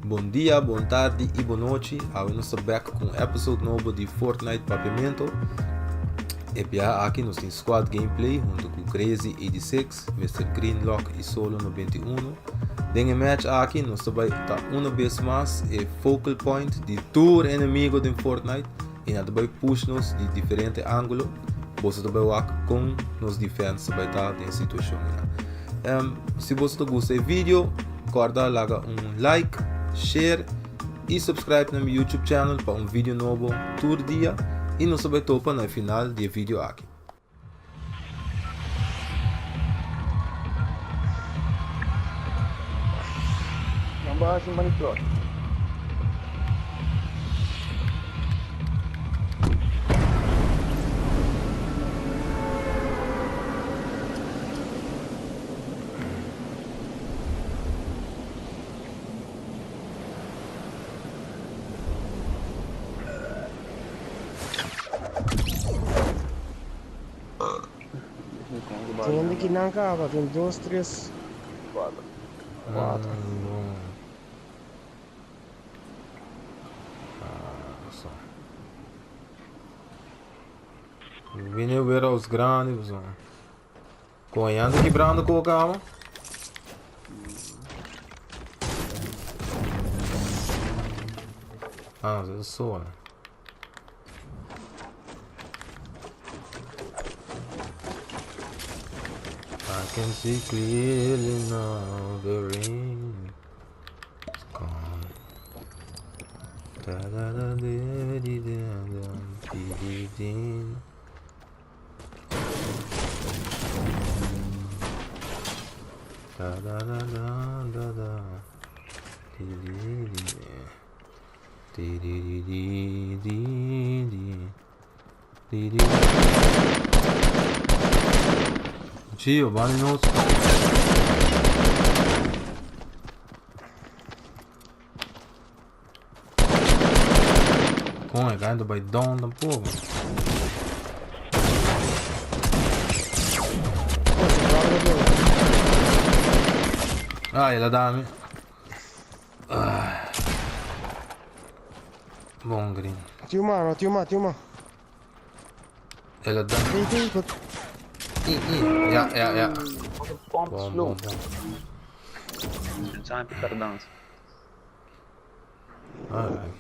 Bom dia, boa tarde e boa noite. Agora nós estamos back com um episódio novo de Fortnite Papiamento. E aqui nós temos squad gameplay junto com Crazy 86, Mr. Greenlock e Solo 91. Dentro match aqui nós estamos uma vez mais e focal point de tour inimigo de Fortnite e nós também push-nos de diferente ângulo. Você também vai com nos defense para estar em situação. Se você gostou do vídeo, corta lá like, share e subscribe no meu YouTube channel para vídeo novo todo dia e nos vai topa no final do vídeo aqui. Vamos em monitor. Tem aqui na cava, tem 2, 3, 4. Vine ver os grandes, conhando quebrando com o carro. Ah, não, é só, né? I can see clearly now the rain is gone. Da da da da di da da di di. Da da da da da da di di di di di di di di di. Tio, vale nosso. Com é caindo by down da porra. Ah, ela dá-me. Bom, green. Tinha uma. Ela dá. Tem. Ja. Pomp Bom, slow. bom, bom. Time per dance. Alright.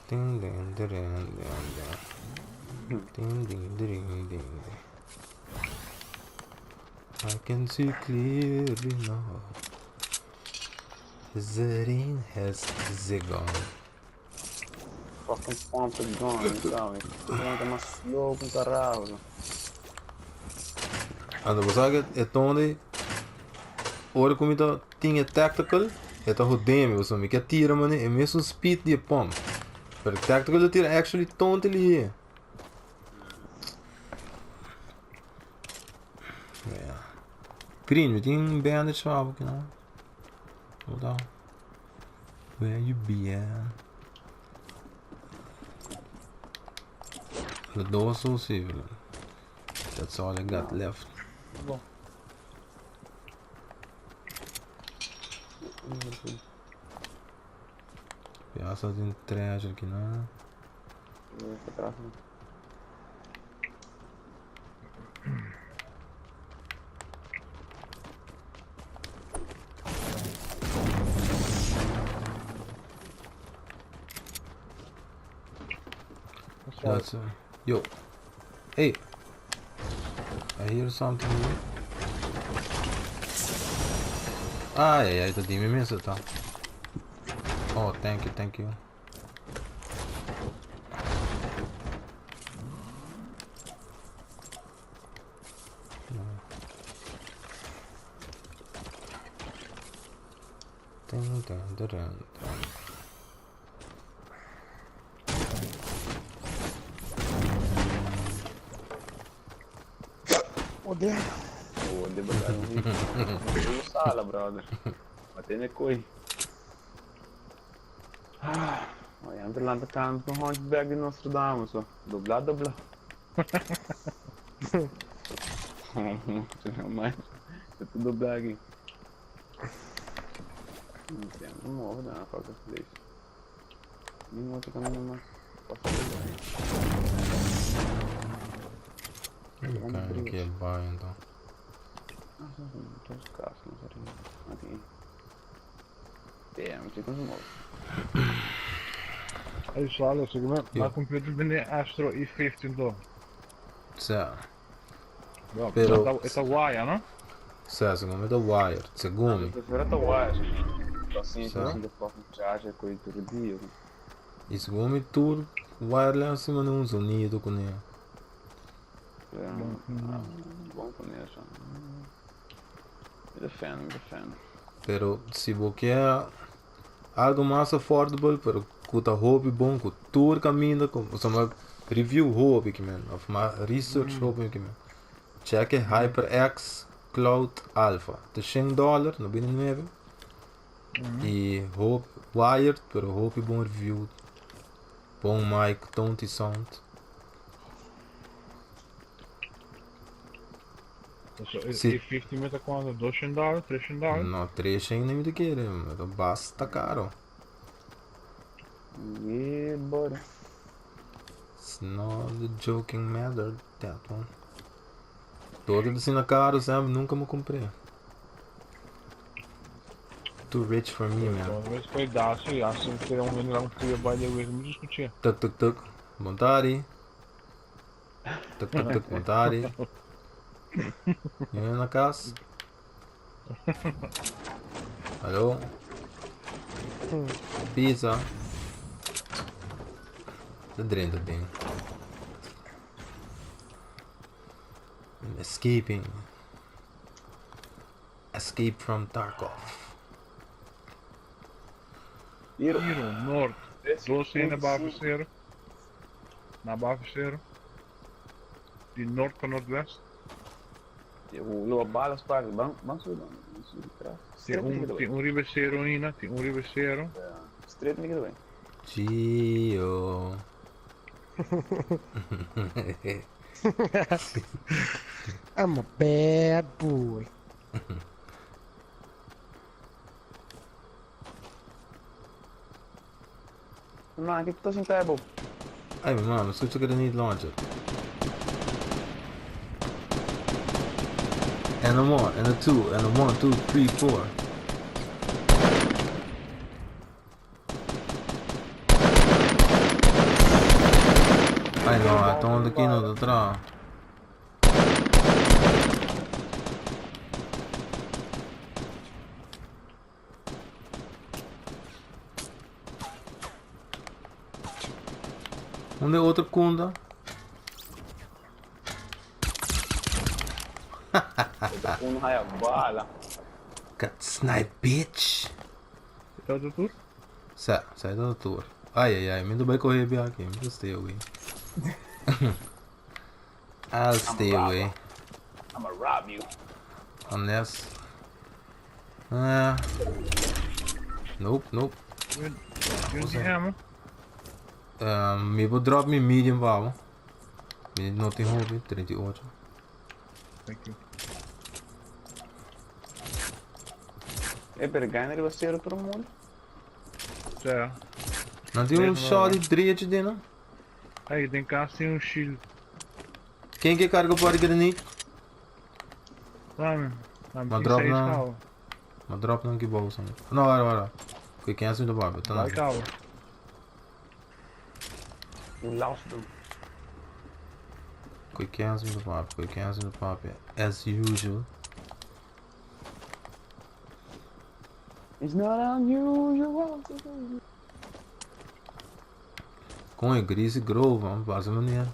Ding ding ding ding ding ding ding. I can see clearly now. The rain has gone. Fucking pomp is gone, sabe? Tem uma slow com caralho. Ando você é onde ora como então tinha tactical, é tá rodendo você me que tira mano é mesmo speed de pump. Pero tactical tira actually tonto ali. Green, we didn't bandage swap, you know. Hold on. Where you be at? The door so civil. That's all I got left. Bom. Piazza de trash aqui, não. That's yo. Hey. I hear something here. Ai, tá de mim tá. Oh, thank you. Dun. Odeio. Odeio bagulho. Sala, brother. Bater ne coi. lá tá cantando com o Hunchback de Nostradamus, ó. Dublar. Mas, eu tô dublar aqui. Não tem, não morro, não, qual que eu falei isso? Nenhum outro caminho mais. Posso Cai naquele bairro então. Ah, não, tem os carros, não sei. Aqui. Não tinha como morrer. Aí só, olha, segura. Jo. Na computer binnen Astro E15 då. Certo. Bra. Pero- Etta wire, no? Certo, segundo é wire. Eu Segundo. prefiro até o ar, assim, Certo. assim, de forma de charge, coisa todo dia. E segundo tudo, wireless acima de um sonido com ele. Bom começo. Me defendo. Pero se você quer algo mais affordable, pero custa hobby bom, com todo caminho, com uma review hobby que man, of uma research hobby que man. Check HyperX Cloud Alpha, de $100 no binnen 9. E hobby wired, pero hobby bom review, bom mic, tone sound. Så Si- E15 meter quanto? $200, $300? Não, 3 nem me querer, mas basta caro. E bora. It's not a joking matter, that one. Todo assim na caro, sabe? Nunca me comprei. Too rich for me, man. Então, vezes foi daço e assim que um vendo lá um trio by the way, me discutia. Tuk. Montari. Tuk, montari. Yun na casa. Alô? Pizza. Tá dentro bem. Escape from Tarkov. Iro. Hiro, norte. 12 na Bavesteiro. Na Bavesteiro. De norte para nordeste. O Lua Balas para vamos subir de trás. Tem um ribeiro ainda, tem um ribeiro. Estreito me queda bem. Gio. I'm a bad boy. Não, aqui tu tá sem table. Hey man, escucha que need launcher. And a 1, and a 2, and a 1, 2, 3, 4. Ai no, estão aqui no atrás. Onde é outra cunda? Um raio bala. Got snipe, bitch. Tá tudo? Sai da torre. Ai, me do bem correr bem aqui, me stay away. I'll stay away. I'ma rob you. Unless. Nope. Use the hammer. Me vou drop me medium valve. Me não tem hobby, 38. Thank you. É pergana, ele vai ser outro mundo. Ja. Não tem um Mesmo, shot né? de 3 de não? Aí, tem cá tem um shield. Quem que carga para granite? Lá, Mas drop não. Mas drop não que bolsa. Não, olha. Que quem é assim do barba? Tá Vai lá. cá. Lost them. Que quem é assim do barba? As usual. It's not unusual. Com a gris e grove, vamos fazer uma maneira.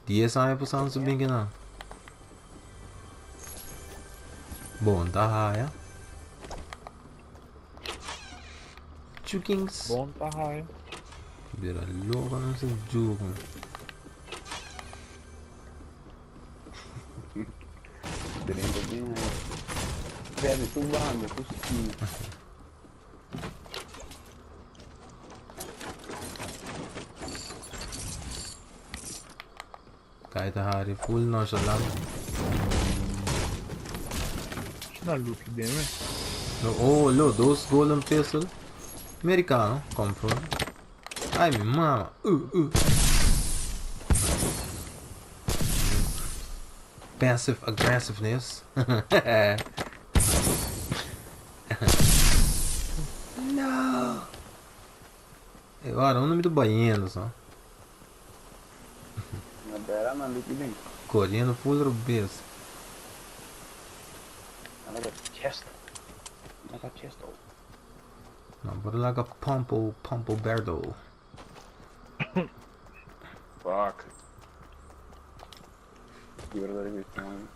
10 anos por cento bem que não. Bom, tá raia. Chukings. Bom, tá raio. Vira louco, não se jogo. Dentro bem aí. Pede tudo banda, cuspinho. Kijk, daar Harry, full nonchalant. Snel loop je die mee. Oh, look, those golden pistol. Americano, come from. Ai, minha mama. Passive aggressiveness. No. Agora, o nome do banheiro só. Nabera na look din. Correndo full rubês. Chest. Naka chest. Não, bora lá com Pompo Berdo. Fuck. Verdade mesmo.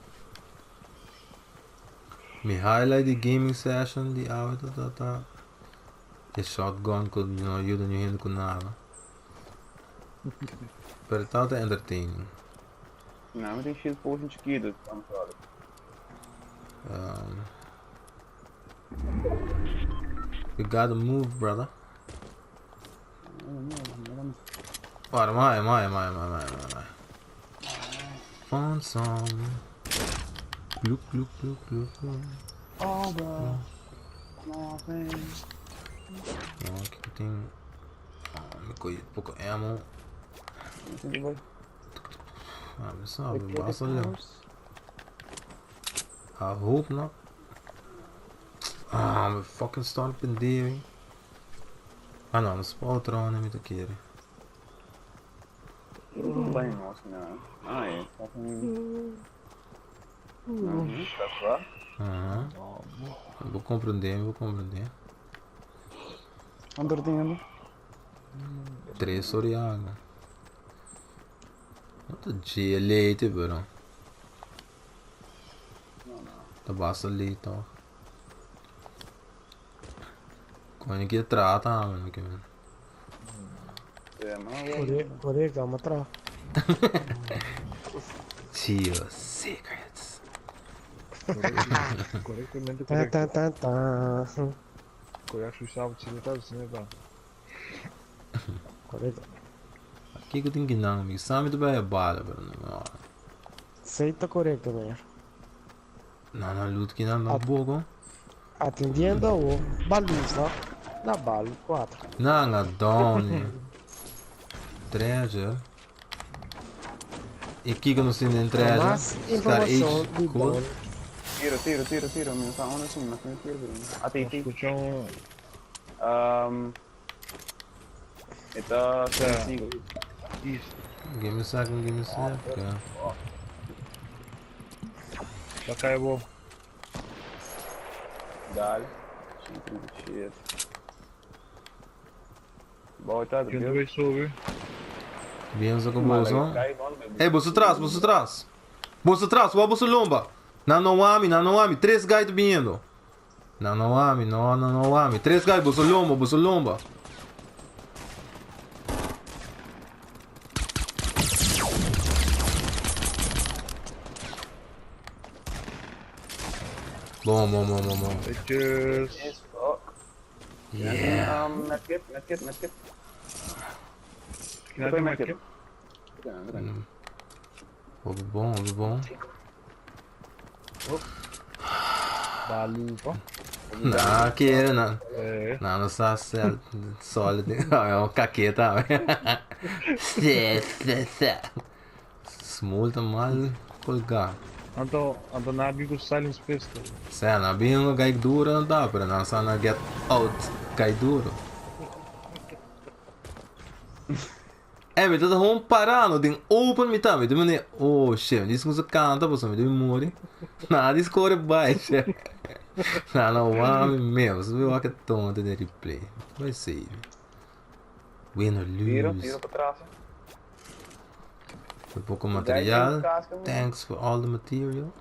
Me highlight the gaming session, the auto that the shotgun could you don't need to nada. But it's not entertaining. Não, mas tem shield potion esquerda, vamos lá. We gotta move, brother. Ora, mai. Found some. Look. Oh, bro. Nothing. Aqui tem. Me colhi pouco ammo. Mas sabe, basta ali. I hope not. I'm fucking stomping there. Ah não, mas pode não me tá querendo. Bem, nossa, não. Ah, é. Tá claro? Aham. Vou compreender. Onde tem 3 Oriaga. Não dia leite, bro. Tá basta ali, tá. Quando que trata, mano, que mano. É, mas Corre, calma atrás. Tio Secrets. Correctamente Tá. Correto, o sábado, se tá assim, tá. Correto. Aqui que eu tenho que não, amigo. Sabe do bem bala, bro. Aceita correto, velho. Não, luto que não bogo. Atendendo o baliza na bala 4. Não, Doni. Treasure. E aqui que eu não sei nem treasure. Mas Star informação Age. de Cool. Doni. tiro, meu tá onde assim, mas tem tiro. Até tem. Escucham. Então, assim, Isso. Give me a second. Já caiu. dale. Shit. Volta, De onde vai subir? Viemos com o bolso. Ei, bolso atrás. Bolso atrás, o bolso lomba. Não ame. 3 guys vindo. Não ame. 3 guys, bolso lomba. Bom. Bitches. Yes, fuck. Yeah. Medkit. Kina tem mais aqui? Houve bom. Balupa. Não, queira, não. É. Não está sólido. É uma caqueta. Smulta mal colgar. Anto nabi ko silence pistol. Sen har vi en gaj duro da på den här så han get out gaj duro. Vet du hon parando din open mi tami, du menar oh shit, det ska canta på som du mori. Na, det ska det baixa. Não, vai mesmo, você viu que tonto de replay. Vai ser. Win or lose. Tiro pra trás. Foi pouco material. Thanks for all the material.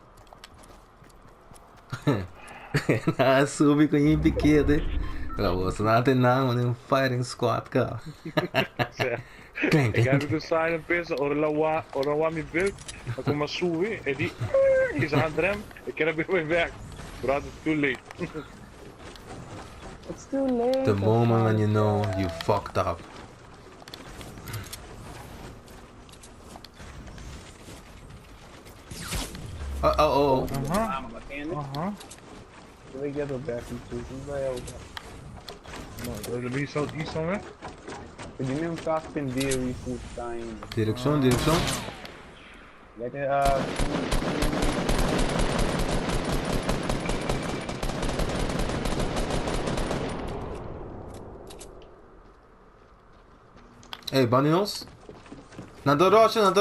Na subi com em pequeno. Você não tem nada, nem firing squad cá. Ik heb de silent pistol, ora mi build. Ako masuwi, edi is aan rem. Ik heb weer mijn werk. But it's too late. It's too late. The moment when you know you fucked up. Oh. Aham. Mas batendo. Aham. Eu vou guiar do back, não vai eu. Não, eu vi isso, né? Eu de mesmo carro pendeu e puto tá ainda. Direção. Vai ter Hey, Baninos. Nada Russian.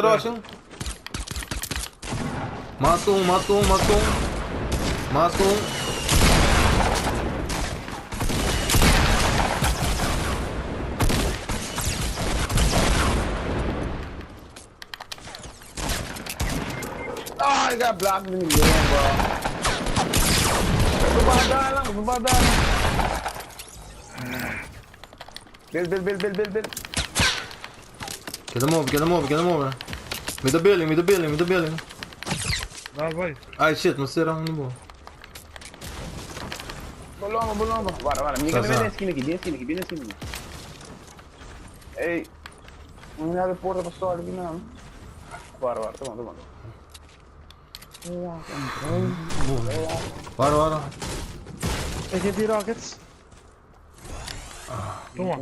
Mato um. Ai, got blocked in the game, bro. Berbadal. Build. Get him over. With the building. Vai. Ai, shit, mas será um bom. Bolomba. Bora. Minha Tá. bem na esquina aqui. Ei. Não me abre porta pra fora aqui, não. Bora, tá bom. Bora. Peguei de rockets. Toma.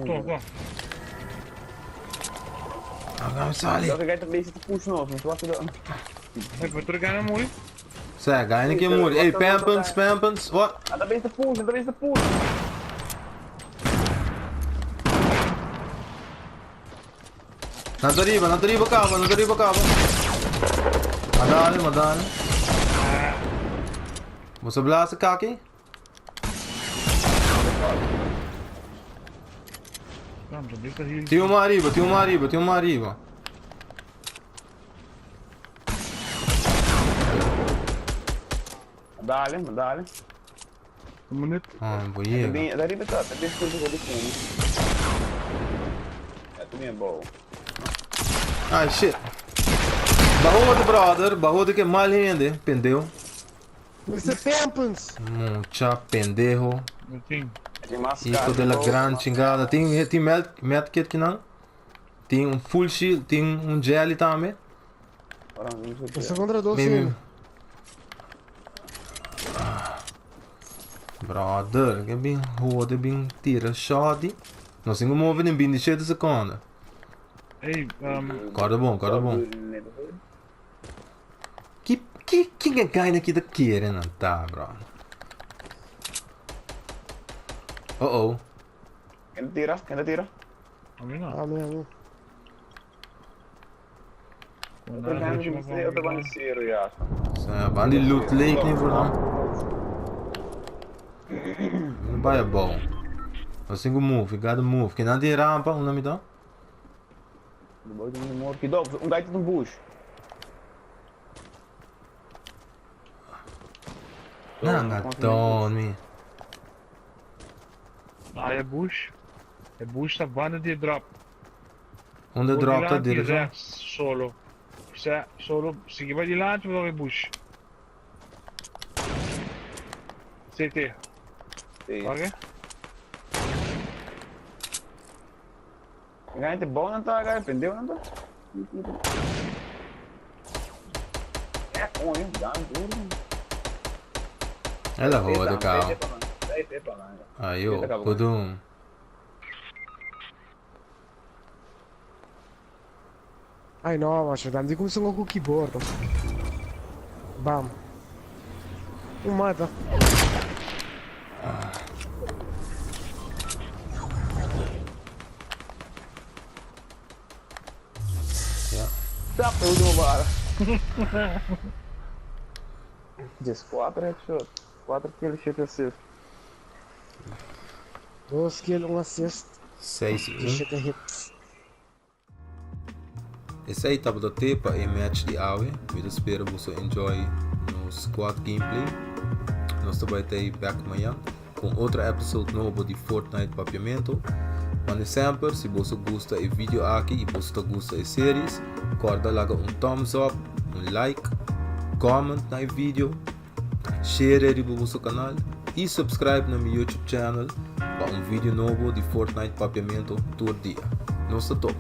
Agora sai. Eu peguei também esse push novo, não tô ajudando. Vai entregar na muri. Sai, ganha aqui muri. Hey, Pampens. What? Anda bem esse push. Nada riba, cava. Madali. Você blasta kaki? Vamos, já deixa aí. Tem uma arriba. Dale. Um minuto. Boiega. Dari betul, tapi sudah di sini. Itu minha boa. Ai, shit. Barro que mal rende. Pendeu. Mr. Pampens. Mucha pendejo. Não tem. Hijo de la gran chingada. Tem medkit que não? Tem um full shield, tem um jelly também. Essa contra 12. Mesmo. Brother, que bem roda, bem tira shot. Nós temos mover em 27 segundos. Ei, Corda bom. Que ganha aqui daqui, não tá, bro? Oh. Quem tira? a mim não. Amém. Eu tô banheiro já. Van die loot leek niet voor dan. Bij je bal. Dat is een move, you gotta move. Kan je die rampa, hoe noem je dat? Depois de morto. Que dog, gajo no bush. Não, gato, me. É bush. É bush tá banda de drop. Onde drop tá dele? Solo. Se vai de lá, tu vai bush. CT. Ok? Gajo de bom não tá, gajo, pendeu não tá. É bom, hein? Dá um duro. Ela roda, cara. Aí, ó, podum. Ai no, ma dam di cum sunt cu keyboard. Bam. Mata. Tá, foi o último bala. Diz 4 headshot. 4 kills, shit assist. 2 kills, 1 assist. 6 Shit hits. Esse aí estava do tempo e match de AWE. Eu espero que você enjoy no squad gameplay. Nós também vai back amanhã com outro episódio novo de Fortnite Papiamento. Mas sempre, se você gosta do vídeo aqui e você gosta da séries, corda logo um thumbs up, um like, comment no vídeo, share para o seu canal e subscribe no meu YouTube channel para vídeo novo de Fortnite Papiamento todo dia. Nosso top.